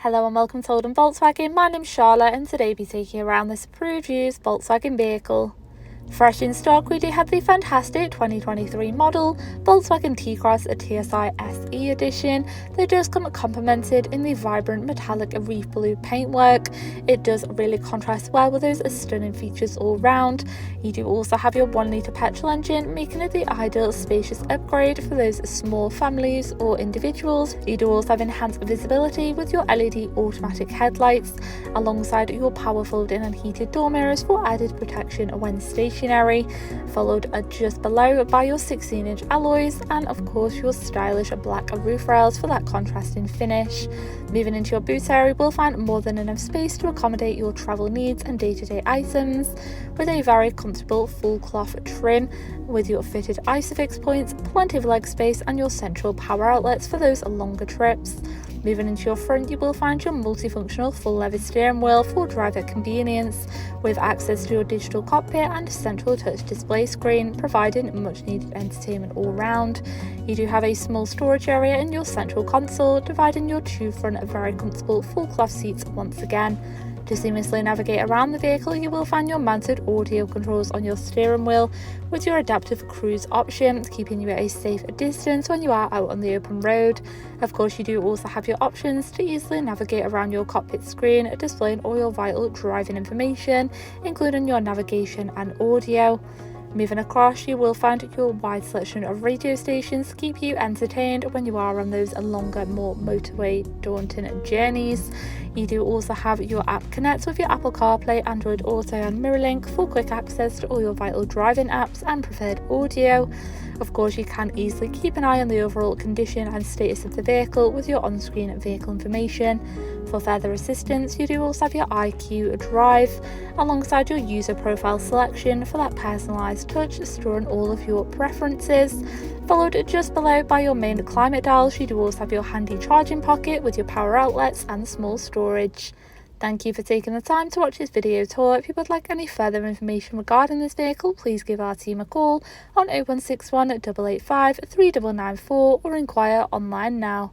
Hello and welcome to Oldham Volkswagen. My name's Charlotte and today I'll be taking you around this approved used Volkswagen vehicle. Fresh in stock, we do have the fantastic 2023 model Volkswagen T-Cross TSI SE edition that does come complemented in the vibrant metallic reef blue paintwork. It does really contrast well with those stunning features all round. You do also have your 1 litre petrol engine, making it the ideal spacious upgrade for those small families or individuals. You do also have enhanced visibility with your LED automatic headlights alongside your power folding and heated door mirrors for added protection when stationary, followed just below by your 16-inch alloys and of course your stylish black roof rails for that contrasting finish. Moving into your boot area, you will find more than enough space to accommodate your travel needs and day-to-day items, with a very comfortable full cloth trim with your fitted ISOFIX points, plenty of leg space and your central power outlets for those longer trips. Moving into your front, you will find your multifunctional full leather steering wheel for driver convenience, with access to your digital cockpit and central touch display screen, providing much needed entertainment all round. You do have a small storage area in your central console, dividing your two front very comfortable full cloth seats once again. To seamlessly navigate around the vehicle, you will find your mounted audio controls on your steering wheel with your adaptive cruise option, keeping you at a safe distance when you are out on the open road. Of course, you do also have your options to easily navigate around your cockpit screen, displaying all your vital driving information, including your navigation and audio. Moving across, you will find your wide selection of radio stations to keep you entertained when you are on those longer, more motorway daunting journeys. You do also have your app connect with your Apple CarPlay, Android Auto and MirrorLink for quick access to all your vital driving apps and preferred audio. Of course, you can easily keep an eye on the overall condition and status of the vehicle with your on-screen vehicle information. For further assistance, you do also have your iQ Drive alongside your user profile selection for that personalised touch, storing all of your preferences. Followed just below by your main climate dials, you do also have your handy charging pocket with your power outlets and small storage. Thank you for taking the time to watch this video tour. If you would like any further information regarding this vehicle, please give our team a call on 0161 885 3994 or inquire online now.